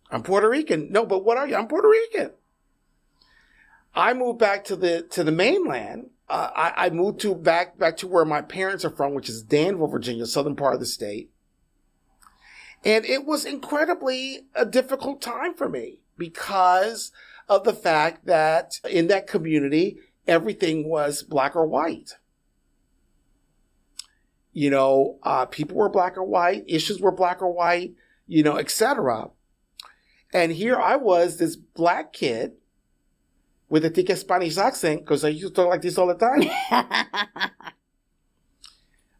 I'm Puerto Rican. No, but what are you? I'm Puerto Rican. I moved back to the mainland I moved to back to where my parents are from, which is Danville, Virginia, southern part of the state. And it was incredibly a difficult time for me because of the fact that in that community, everything was black or white. People were black or white, issues were black or white, etc. And here I was, this black kid with a thick Spanish accent, because I used to talk like this all the time.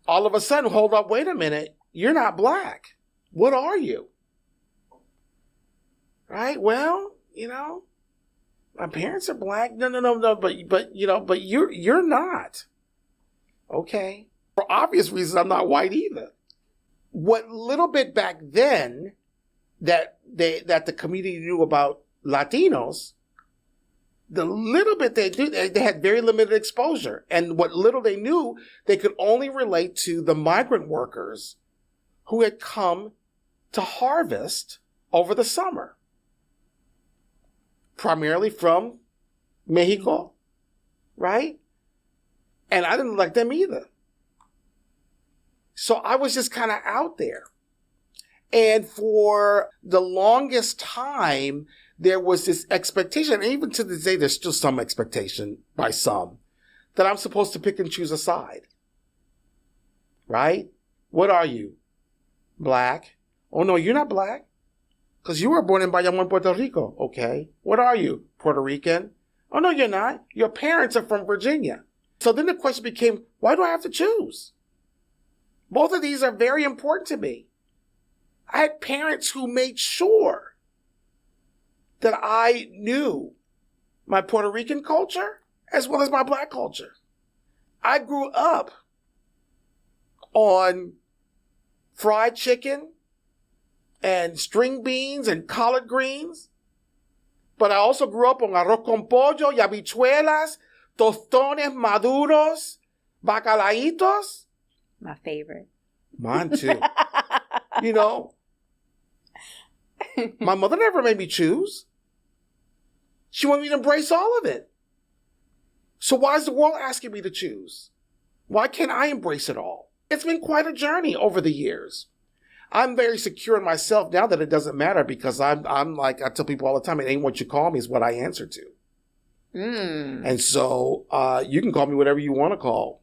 All of a sudden, hold up, wait a minute, you're not black. What are you? Right? Well, my parents are black. No, but you're not. Okay. For obvious reasons, I'm not white either. What little bit back then that the community knew about Latinos, the little bit they knew, they had very limited exposure. And what little they knew, they could only relate to the migrant workers who had come to harvest over the summer, primarily from Mexico, right? And I didn't like them either. So I was just kind of out there. And for the longest time, there was this expectation, and even to this day, there's still some expectation by some, that I'm supposed to pick and choose a side. Right? What are you? Black? Oh, no, you're not black. Because you were born in Bayamón, Puerto Rico. Okay. What are you? Puerto Rican? Oh, no, you're not. Your parents are from Virginia. So then the question became, why do I have to choose? Both of these are very important to me. I had parents who made sure that I knew my Puerto Rican culture as well as my black culture. I grew up on fried chicken and string beans and collard greens. But I also grew up on arroz con pollo y habichuelas, tostones maduros, bacalaitos. My favorite. Mine too. My mother never made me choose. She wanted me to embrace all of it. So why is the world asking me to choose? Why can't I embrace it all? It's been quite a journey over the years. I'm very secure in myself now that it doesn't matter because I'm like, I tell people all the time, it ain't what you call me, it's what I answer to. And so you can call me whatever you want to call,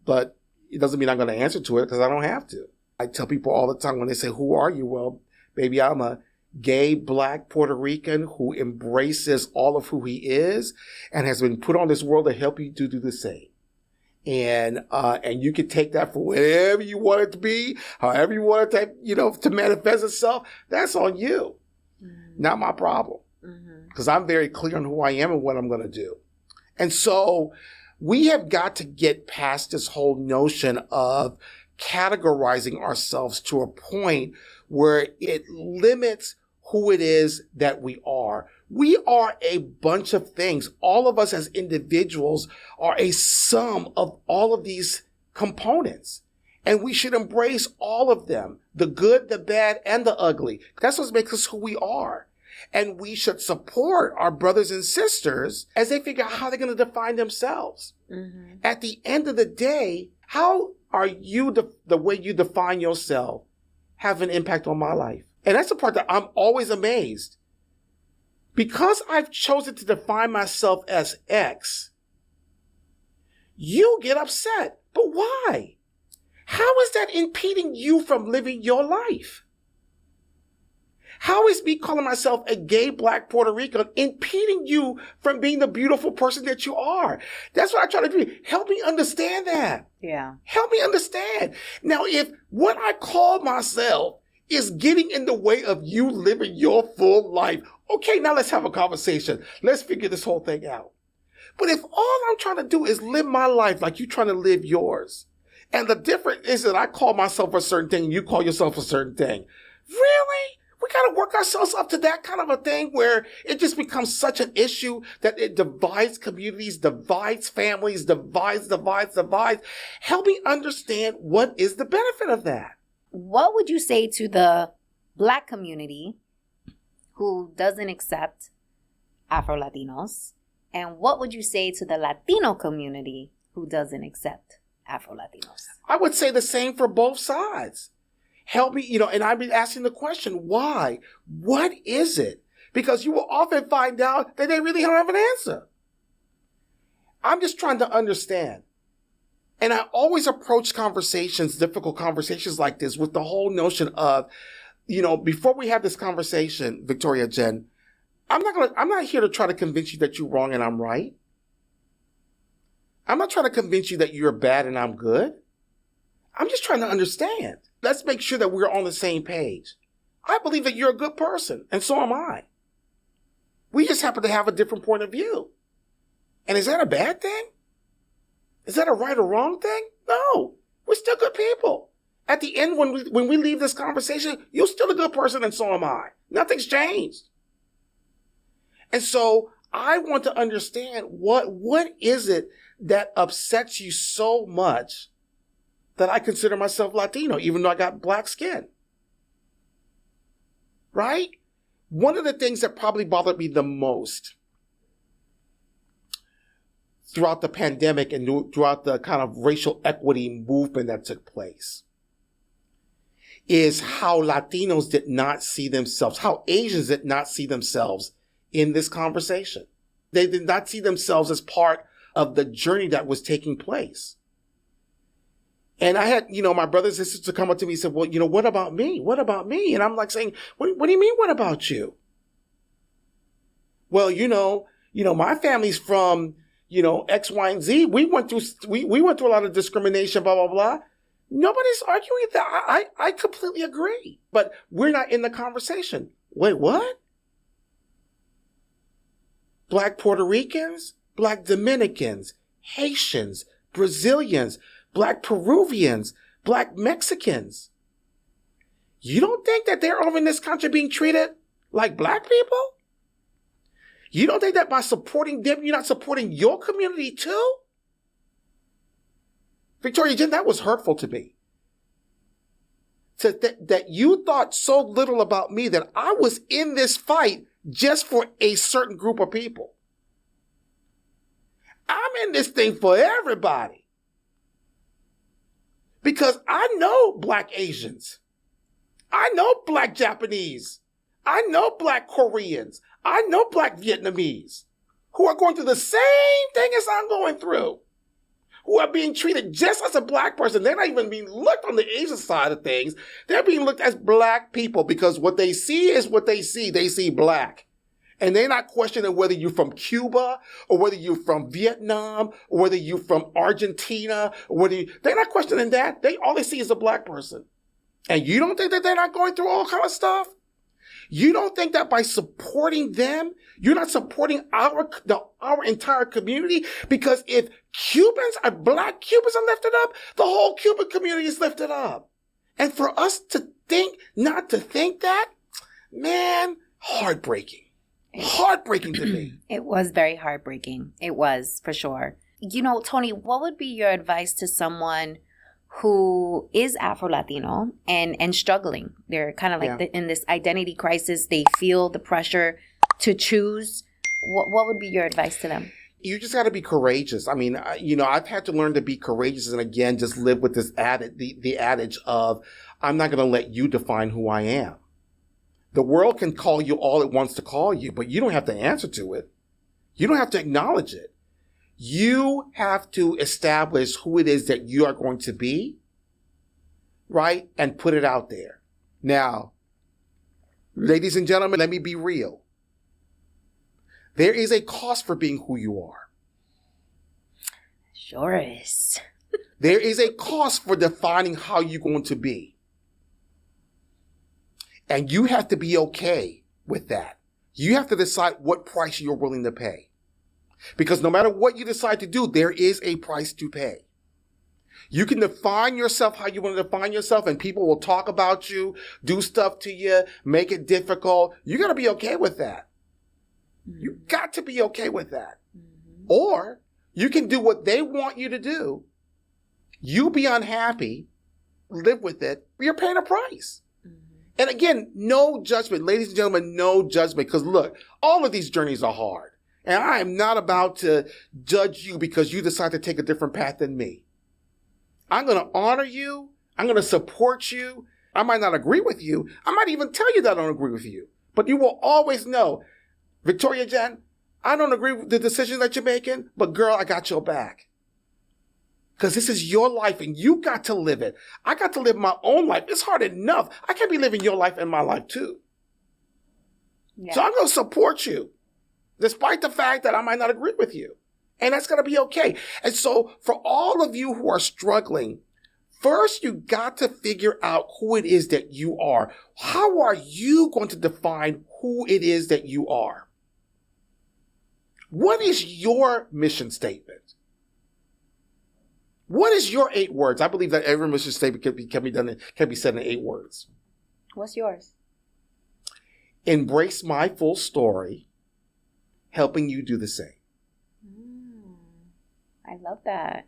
but it doesn't mean I'm going to answer to it because I don't have to. I tell people all the time when they say, who are you? Well, baby, I'm a gay, black Puerto Rican who embraces all of who he is and has been put on this world to help you to do the same. And you can take that for whatever you want it to be, however you want it to, to manifest itself. That's on you. Not my problem. Because I'm very clear on who I am and what I'm going to do. And so we have got to get past this whole notion of categorizing ourselves to a point where it limits who it is that we are. We are a bunch of things. All of us as individuals are a sum of all of these components. And we should embrace all of them, the good, the bad, and the ugly. That's what makes us who we are. And we should support our brothers and sisters as they figure out how they're going to define themselves. At the end of the day, how are you, the way you define yourself, have an impact on my life? And that's the part that I'm always amazed. Because I've chosen to define myself as X, you get upset. But why? How is that impeding you from living your life? How is me calling myself a gay black Puerto Rican impeding you from being the beautiful person that you are? That's what I try to do. Help me understand that. Yeah. Help me understand. Now, if what I call myself is getting in the way of you living your full life, okay, now let's have a conversation. Let's figure this whole thing out. But if all I'm trying to do is live my life like you're trying to live yours, and the difference is that I call myself a certain thing and you call yourself a certain thing, really? We got to work ourselves up to that kind of a thing where it just becomes such an issue that it divides communities, divides families, divides. Help me understand what is the benefit of that. What would you say to the Black community who doesn't accept Afro-Latinos? And what would you say to the Latino community who doesn't accept Afro-Latinos? I would say the same for both sides. Help me, and I've been asking the question, why? What is it? Because you will often find out that they really don't have an answer. I'm just trying to understand. And I always approach conversations, difficult conversations like this, with the whole notion of, before we have this conversation, Victoria, Jenn, I'm not here to try to convince you that you're wrong and I'm right. I'm not trying to convince you that you're bad and I'm good. I'm just trying to understand. Let's make sure that we're on the same page. I believe that you're a good person, and so am I. We just happen to have a different point of view. And is that a bad thing? Is that a right or wrong thing? No. We're still good people. At the end, when we leave this conversation, you're still a good person, and so am I. Nothing's changed. And so I want to understand what is it that upsets you so much that I consider myself Latino, even though I got black skin. Right? One of the things that probably bothered me the most throughout the pandemic and throughout the kind of racial equity movement that took place is how Latinos did not see themselves, how Asians did not see themselves in this conversation. They did not see themselves as part of the journey that was taking place. And I had, my brothers and sisters come up to me and said, well, what about me? What about me? And I'm like saying, what do you mean, what about you? Well, my family's from, X, Y, and Z. We went through a lot of discrimination, blah, blah, blah. Nobody's arguing that. I completely agree. But we're not in the conversation. Wait, what? Black Puerto Ricans, Black Dominicans, Haitians, Brazilians, Black Peruvians, Black Mexicans. You don't think that they're over in this country being treated like Black people? You don't think that by supporting them, you're not supporting your community too? Victoria, Jenn, that was hurtful to me. That you thought so little about me that I was in this fight just for a certain group of people. I'm in this thing for everybody. Because I know Black Asians. I know Black Japanese. I know Black Koreans. I know Black Vietnamese who are going through the same thing as I'm going through, who are being treated just as a Black person. They're not even being looked on the Asian side of things. They're being looked as Black people because what they see is what they see. They see Black. And they're not questioning whether you're from Cuba or whether you're from Vietnam or whether you're from Argentina or they're not questioning that. All they see is a Black person. And you don't think that they're not going through all kind of stuff? You don't think that by supporting them, you're not supporting our entire community? Because if Black Cubans are lifted up, the whole Cuban community is lifted up. And for us to not to think that, man, heartbreaking. Heartbreaking to me. It was very heartbreaking. It was, for sure. Tony, what would be your advice to someone who is Afro-Latino and struggling? They're kind of like in this identity crisis. They feel the pressure to choose. What would be your advice to them? You just got to be courageous. I mean, I've had to learn to be courageous and again, just live with this the adage of, I'm not going to let you define who I am. The world can call you all it wants to call you, but you don't have to answer to it. You don't have to acknowledge it. You have to establish who it is that you are going to be, right? And put it out there. Now, ladies and gentlemen, let me be real. There is a cost for being who you are. Sure is. There is a cost for defining how you're going to be. And you have to be okay with that. You have to decide what price you're willing to pay. Because no matter what you decide to do, there is a price to pay. You can define yourself how you want to define yourself, and people will talk about you, do stuff to you, make it difficult. You got to be okay with that. You got to be okay with that. Mm-hmm. Or you can do what they want you to do. You be unhappy, live with it. You're paying a price. And again, no judgment. Ladies and gentlemen, no judgment. Because look, all of these journeys are hard. And I am not about to judge you because you decide to take a different path than me. I'm going to honor you. I'm going to support you. I might not agree with you. I might even tell you that I don't agree with you. But you will always know, Victoria Jenn, I don't agree with the decision that you're making, but girl, I got your back. Because this is your life and you got to live it. I got to live my own life. It's hard enough. I can't be living your life and my life too. Yeah. So I'm going to support you, despite the fact that I might not agree with you. And that's going to be okay. And so for all of you who are struggling, first you got to figure out who it is that you are. How are you going to define who it is that you are? What is your mission statement? What is your 8 words? I believe that every mission statement can be said in 8 words. What's yours? Embrace my full story, helping you do the same. I love that.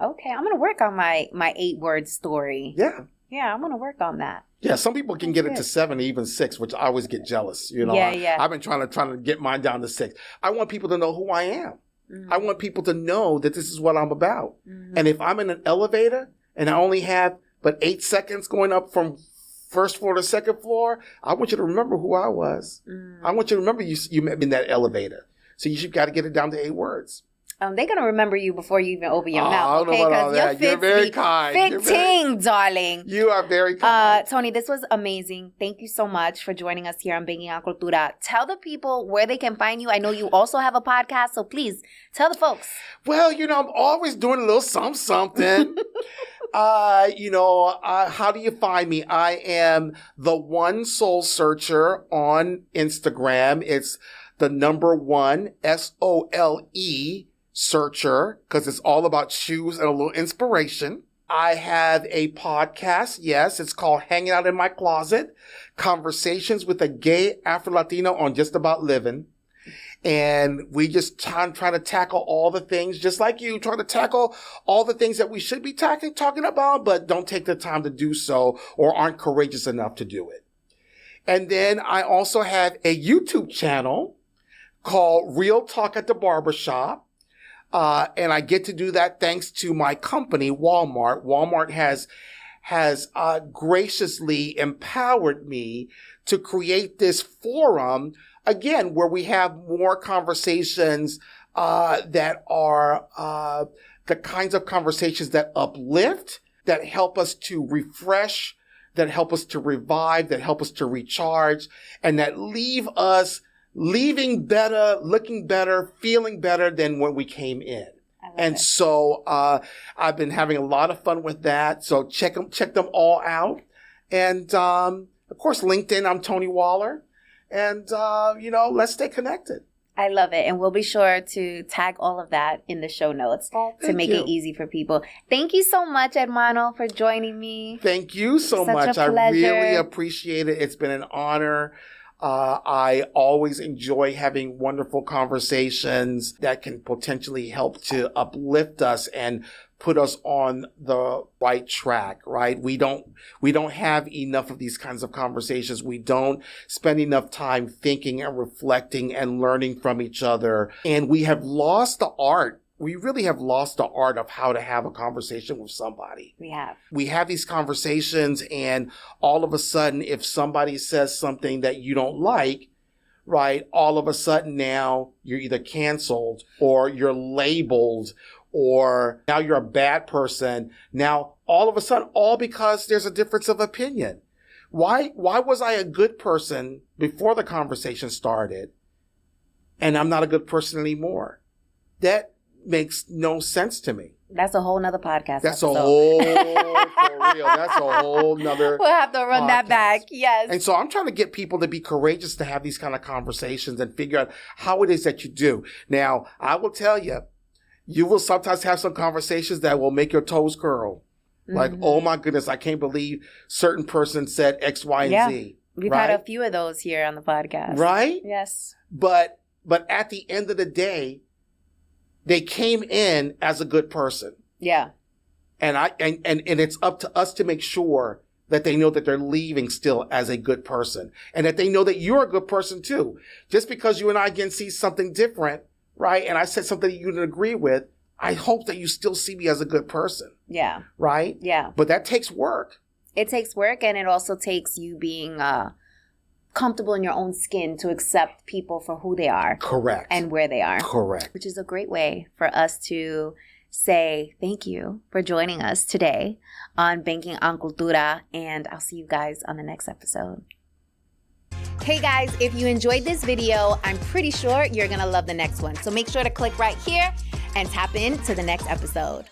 Okay, I'm going to work on my 8-word story. Yeah. Yeah, I'm going to work on that. Yeah, some people can get it to 7, even 6, which I always get jealous. You know, I've been trying to get mine down to 6. I want people to know who I am. Mm-hmm. I want people to know that this is what I'm about. Mm-hmm. And if I'm in an elevator and I only have but 8 seconds going up from first floor to second floor, I want you to remember who I was. Mm-hmm. I want you to remember you met me in that elevator. So you should got to get it down to 8 words. They're going to remember you before you even open your mouth, okay? Because you're very kind. Fitting, darling. You are very kind. Tony, this was amazing. Thank you so much for joining us here on Banking on Cultura. Tell the people where they can find you. I know you also have a podcast, so please tell the folks. Well, I'm always doing a little something. How do you find me? I am the One Soul Searcher on Instagram. It's the number 1 SOLE searcher, because it's all about shoes and a little inspiration. I have a podcast. Yes, it's called Hanging Out in My Closet, Conversations with a Gay Afro-Latino on Just About Living. And we just try to tackle all the things, just like you, try to tackle all the things that we should be talking about, but don't take the time to do so or aren't courageous enough to do it. And then I also have a YouTube channel called Real Talk at the Barber Shop. And I get to do that thanks to my company, Walmart. Walmart has graciously empowered me to create this forum, again, where we have more conversations that are the kinds of conversations that uplift, that help us to refresh, that help us to revive, that help us to recharge, and that leave us leaving better, looking better, feeling better than when we came in. And so I've been having a lot of fun with that. So check them all out. And of course, LinkedIn, I'm Tony Waller. And, let's stay connected. I love it. And we'll be sure to tag all of that in the show notes to make it easy for people. Thank you so much, hermano, for joining me. Thank you so much. I really appreciate it. It's been an honor. I always enjoy having wonderful conversations that can potentially help to uplift us and put us on the right track, right? We don't have enough of these kinds of conversations. We don't spend enough time thinking and reflecting and learning from each other. And we have lost the art. We really have lost the art of how to have a conversation with somebody. We have these conversations, and all of a sudden, if somebody says something that you don't like, right, all of a sudden now you're either canceled or you're labeled or now you're a bad person. Now, all of a sudden, all because there's a difference of opinion. Why was I a good person before the conversation started and I'm not a good person anymore? That makes no sense to me. That's a whole nother podcast. That's a whole, for real. That's a whole nother We'll have to run podcast. That back. Yes. And so I'm trying to get people to be courageous to have these kind of conversations and figure out how it is that you do. Now, I will tell you, you will sometimes have some conversations that will make your toes curl. Mm-hmm. Like, oh my goodness, I can't believe certain person said X, Y, and Z. We've had a few of those here on the podcast. Right? Yes. But at the end of the day, they came in as a good person. Yeah. And it's up to us to make sure that they know that they're leaving still as a good person, and that they know that you're a good person too. Just because you and I again see something different, right? And I said something that you didn't agree with, I hope that you still see me as a good person. Yeah. Right? Yeah. But that takes work. It takes work, and it also takes you being comfortable in your own skin to accept people for who they are. Correct. And where they are. Correct. Which is a great way for us to say thank you for joining us today on Banking on Cultura, and I'll see you guys on the next episode. Hey guys, if you enjoyed this video, I'm pretty sure you're going to love the next one. So make sure to click right here and tap into the next episode.